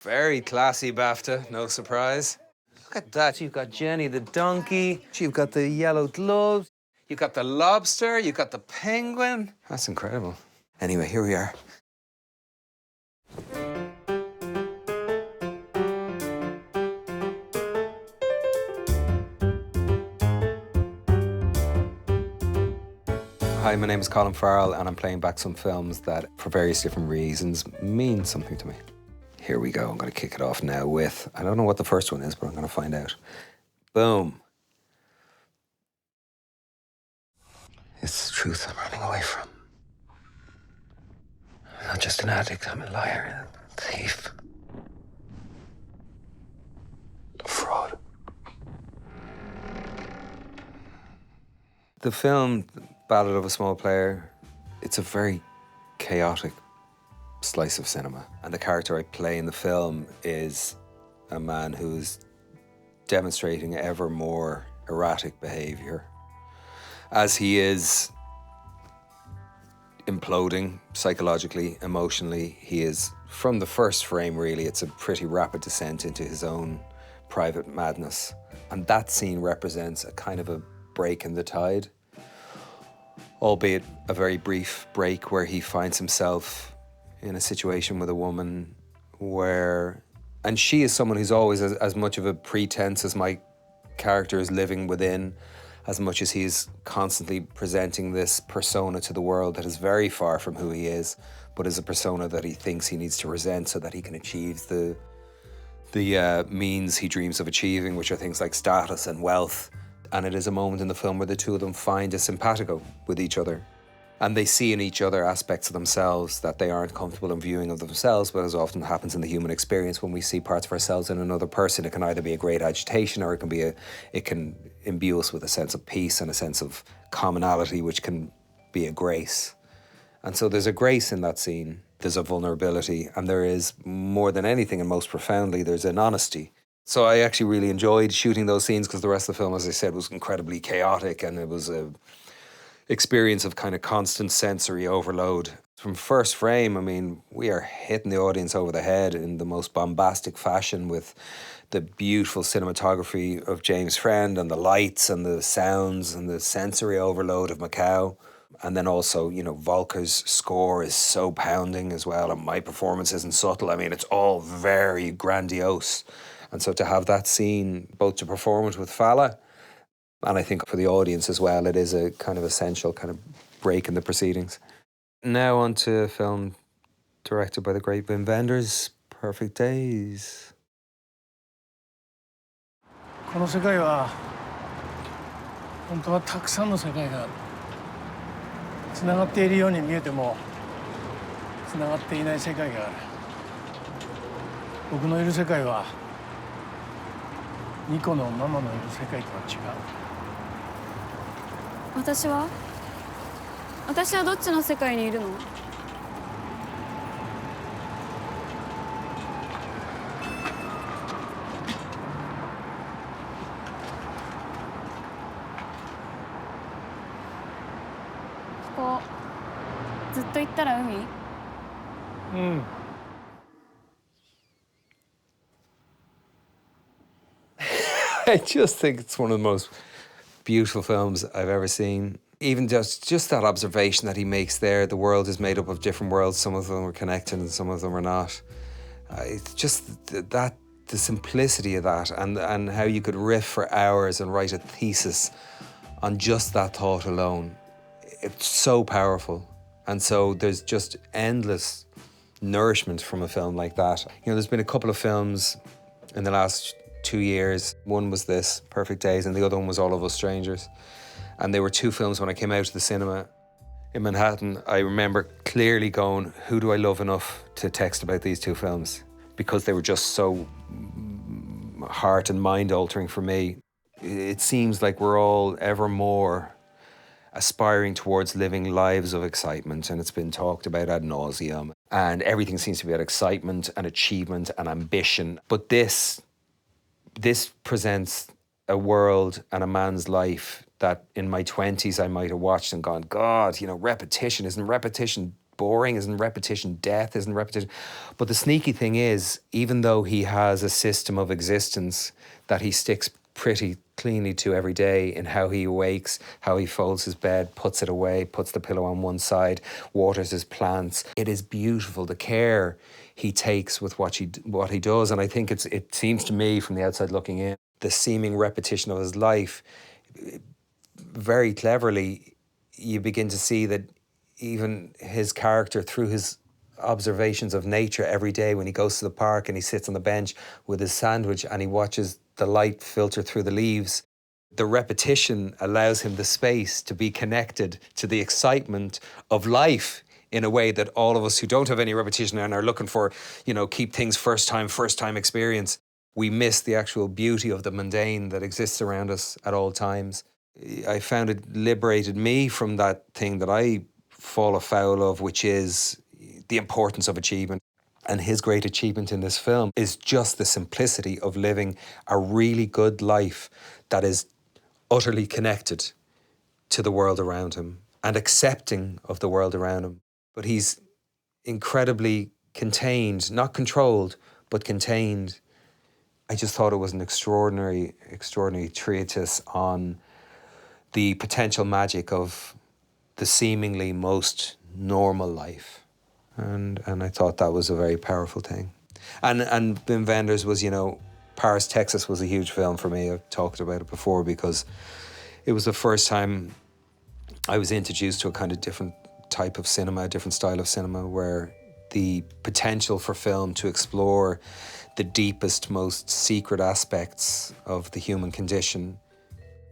Very classy BAFTA, no surprise. Look at that, you've got Jenny the donkey, you've got the yellow gloves, you've got the lobster, you've got the penguin. That's incredible. Anyway, here we are. Hi, my name is Colin Farrell and I'm playing back some films that, for various different reasons, mean something to me. Here we go, I'm gonna kick it off now with, I don't know what the first one is, but I'm gonna find out. Boom. It's the truth I'm running away from. I'm not just an addict, I'm a liar, a thief. A fraud. The film, Ballad of a Small Player, it's a very chaotic slice of cinema. And the character I play in the film is a man who's demonstrating ever more erratic behavior as he is imploding psychologically, emotionally. He is, from the first frame really, it's a pretty rapid descent into his own private madness. And that scene represents a kind of a break in the tide, albeit a very brief break where he finds himself in a situation with a woman where, and she is someone who's always as much of a pretense as my character is living within, as much as he's constantly presenting this persona to the world that is very far from who he is, but is a persona that he thinks he needs to resent so that he can achieve the means he dreams of achieving, which are things like status and wealth. And it is a moment in the film where the two of them find a simpatico with each other. And they see in each other aspects of themselves that they aren't comfortable in viewing of themselves, but as often happens in the human experience, when we see parts of ourselves in another person, it can either be a great agitation or it can imbue us with a sense of peace and a sense of commonality, which can be a grace. And so there's a grace in that scene, there's a vulnerability, and there is, more than anything and most profoundly, there's an honesty. So I actually really enjoyed shooting those scenes because the rest of the film, as I said, was incredibly chaotic, and it was a experience of kind of constant sensory overload. From first frame, I mean, we are hitting the audience over the head in the most bombastic fashion with the beautiful cinematography of James Friend and the lights and the sounds and the sensory overload of Macau. And then also, you know, Volker's score is so pounding as well, and my performance isn't subtle. I mean, it's all very grandiose. And so to have that scene, both to perform it with Fala, and I think for the audience as well, it is a kind of essential kind of break in the proceedings. Now on to a film directed by the great Wim Wenders, Perfect Days. この世界は本当はたくさんの世界がつながっているように見えてもつながっていない世界がある。僕のいる世界はニコのママのいる世界とは違う。私はどっちの世界にいるの？ここずっと行ったら海？うん。I just think it's one of the most beautiful films I've ever seen. Even just that observation that he makes there, the world is made up of different worlds, some of them are connected and some of them are not. It's just that, the simplicity of that, and how you could riff for hours and write a thesis on just that thought alone. It's so powerful. And so there's just endless nourishment from a film like that. You know, there's been a couple of films in the last 2 years. One was this, Perfect Days, and the other one was All of Us Strangers. And they were two films when I came out of the cinema in Manhattan. I remember clearly going, who do I love enough to text about these two films? Because they were just so heart and mind altering for me. It seems like we're all ever more aspiring towards living lives of excitement, and it's been talked about ad nauseum. And everything seems to be about excitement and achievement and ambition. But this presents a world and a man's life that in my 20s I might have watched and gone, God, you know, isn't repetition boring? Isn't repetition death? Isn't repetition? But the sneaky thing is, even though he has a system of existence that he sticks pretty cleanly to every day in how he awakes, how he folds his bed, puts it away, puts the pillow on one side, waters his plants. It is beautiful, the care he takes with what he does. And I think it seems to me from the outside looking in, the seeming repetition of his life, very cleverly, you begin to see that even his character, through his observations of nature every day, when he goes to the park and he sits on the bench with his sandwich and he watches the light filter through the leaves, the repetition allows him the space to be connected to the excitement of life in a way that all of us who don't have any repetition and are looking for, keep things first time experience, we miss the actual beauty of the mundane that exists around us at all times. I found it liberated me from that thing that I fall afoul of, which is the importance of achievement. And his great achievement in this film is just the simplicity of living a really good life that is utterly connected to the world around him and accepting of the world around him. But he's incredibly contained, not controlled, but contained. I just thought it was an extraordinary treatise on the potential magic of the seemingly most normal life. And I thought that was a very powerful thing. And Wim Wenders was, Paris, Texas was a huge film for me. I've talked about it before because it was the first time I was introduced to a kind of different type of cinema, a different style of cinema, where the potential for film to explore the deepest, most secret aspects of the human condition.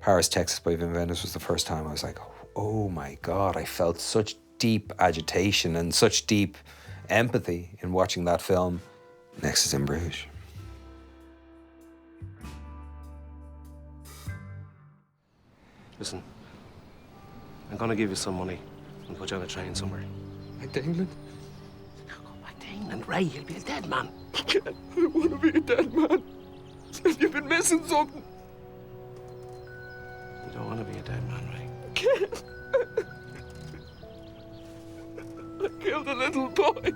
Paris, Texas by Wim Wenders was the first time I was like, oh my God, I felt such deep agitation and such deep empathy in watching that film. Next is In Bruges. Listen, I'm gonna give you some money and put you on a train somewhere. Back to England? Now go back to England, Ray. You'll be a dead man. I don't want to be a dead man. You've been missing something. You don't want to be a dead man, Ray. I can't. I killed a little boy.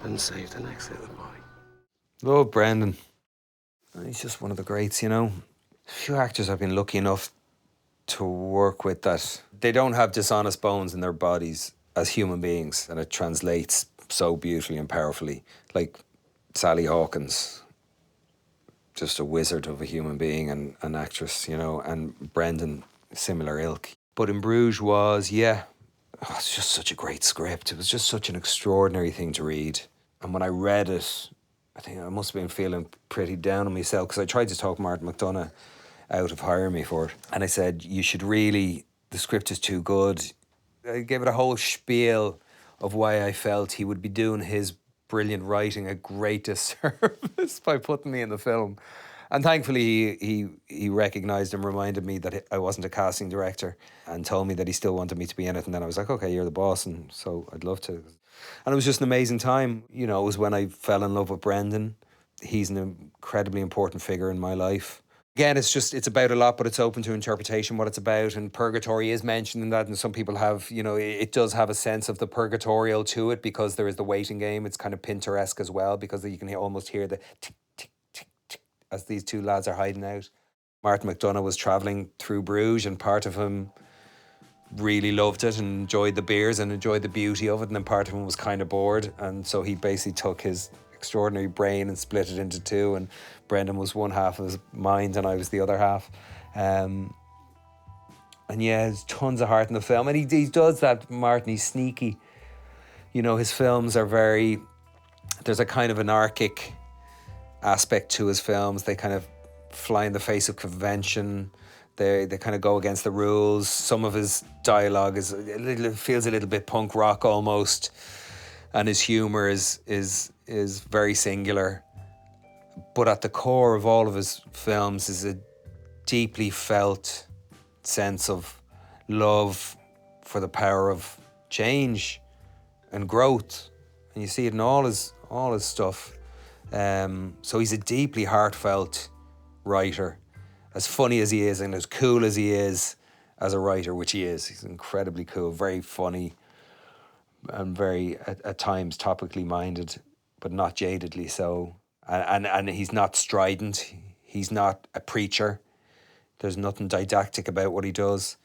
And save the next little boy. Love Brendan. He's just one of the greats, A few actors I've been lucky enough to work with that they don't have dishonest bones in their bodies as human beings, and it translates so beautifully and powerfully. Like Sally Hawkins, just a wizard of a human being and an actress, and Brendan, similar ilk. But In Bruges was, it's just such a great script. It was just such an extraordinary thing to read. And when I read it, I think I must have been feeling pretty down on myself because I tried to talk Martin McDonagh out of hiring me for it. And I said, you should really, the script is too good. I gave it a whole spiel of why I felt he would be doing his brilliant writing a great disservice by putting me in the film. And thankfully he recognised and reminded me that I wasn't a casting director and told me that he still wanted me to be in it. And then I was like, okay, you're the boss, and so I'd love to. And it was just an amazing time. It was when I fell in love with Brendan. He's an incredibly important figure in my life. Again, it's about a lot, but it's open to interpretation what it's about. And purgatory is mentioned in that, and some people have, it does have a sense of the purgatorial to it because there is the waiting game. It's kind of Pinteresque as well because you can almost hear the tick, tick, tick, tick as these two lads are hiding out. Martin McDonagh was travelling through Bruges, and part of him really loved it and enjoyed the beers and enjoyed the beauty of it, and then part of him was kind of bored, and so he basically took his extraordinary brain and split it into two, and Brendan was one half of his mind and I was the other half. And there's tons of heart in the film, and he does that, Martin. He's sneaky. His films are there's a kind of anarchic aspect to his films. They kind of fly in the face of convention. They kind of go against the rules. Some of his dialogue feels a little bit punk rock almost, and his humour is very singular. But at the core of all of his films is a deeply felt sense of love for the power of change and growth and you see it in all his stuff. So he's a deeply heartfelt writer, as funny as he is and as cool as he is as a writer, which he is. He's incredibly cool, very funny, and very at times topically minded, but not jadedly so. And he's not strident. He's not a preacher. There's nothing didactic about what he does.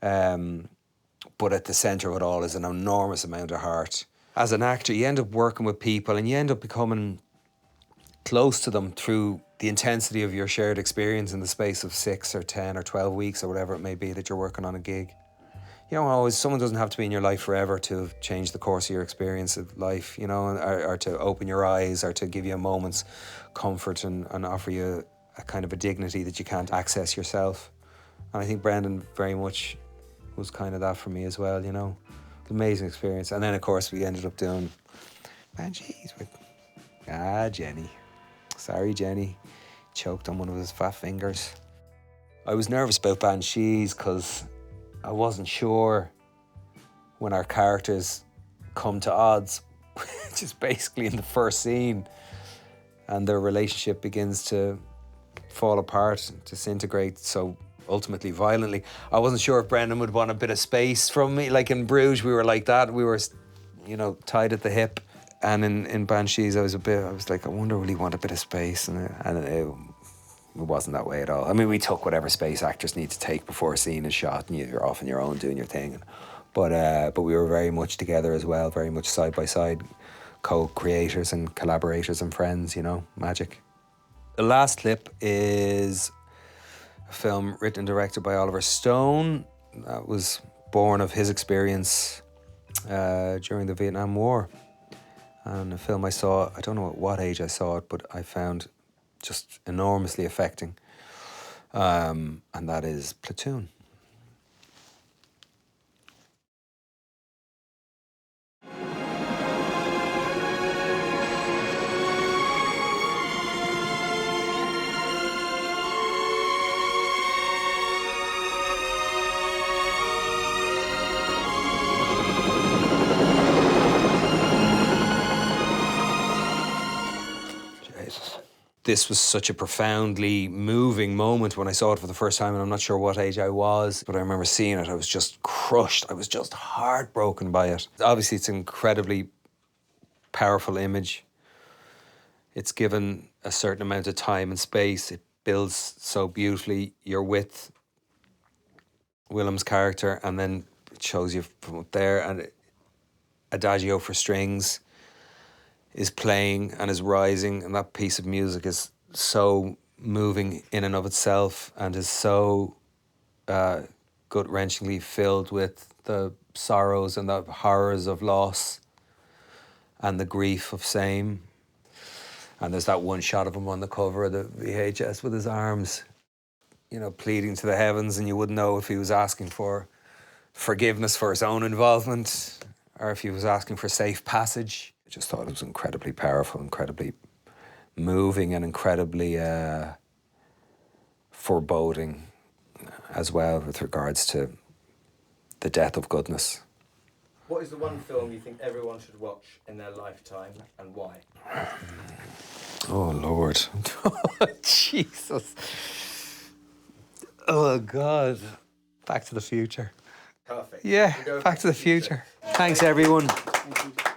But at the centre of it all is an enormous amount of heart. As an actor, you end up working with people and you end up becoming close to them through the intensity of your shared experience in the space of 6 or 10 or 12 weeks or whatever it may be that you're working on a gig. You know, always someone doesn't have to be in your life forever to change the course of your experience of life, you know, or to open your eyes or to give you a moment's comfort and offer you a kind of a dignity that you can't access yourself. And I think Brendan very much was kind of that for me as well, you know. Amazing experience. And then, of course, we ended up doing Banshees with Jenny. Sorry, Jenny. Choked on one of his fat fingers. I was nervous about Banshees because I wasn't sure when our characters come to odds, which is basically in the first scene, and their relationship begins to fall apart, disintegrate so ultimately violently. I wasn't sure if Brendan would want a bit of space from me. Like in Bruges, we were like that. We were, you know, tied at the hip. And in Banshees, I was like, I wonder, will he want a bit of space? And it wasn't that way at all. I mean, we took whatever space actors need to take before a scene is shot, and you're off on your own doing your thing. But we were very much together as well, very much side by side, co-creators and collaborators and friends, you know, magic. The last clip is a film written and directed by Oliver Stone that was born of his experience during the Vietnam War. And a film I saw, I don't know at what age I saw it, but I found just enormously affecting. And that is Platoon. This was such a profoundly moving moment when I saw it for the first time, and I'm not sure what age I was, but I remember seeing it. I was just crushed. I was just heartbroken by it. Obviously, it's an incredibly powerful image. It's given a certain amount of time and space. It builds so beautifully. You're with Willem's character, and then it shows you from up there, and Adagio for strings is playing and is rising, and that piece of music is so moving in and of itself and is so gut-wrenchingly filled with the sorrows and the horrors of loss and the grief of same. And there's that one shot of him on the cover of the VHS with his arms, you know, pleading to the heavens, and you wouldn't know if he was asking for forgiveness for his own involvement or if he was asking for safe passage. I just thought it was incredibly powerful, incredibly moving, and incredibly foreboding as well with regards to the death of goodness. What is the one film you think everyone should watch in their lifetime, and why? Oh, Lord. Oh, Jesus. Oh, God. Back to the Future. Perfect. Yeah, Back to the Future. Thanks, everyone. Thank you.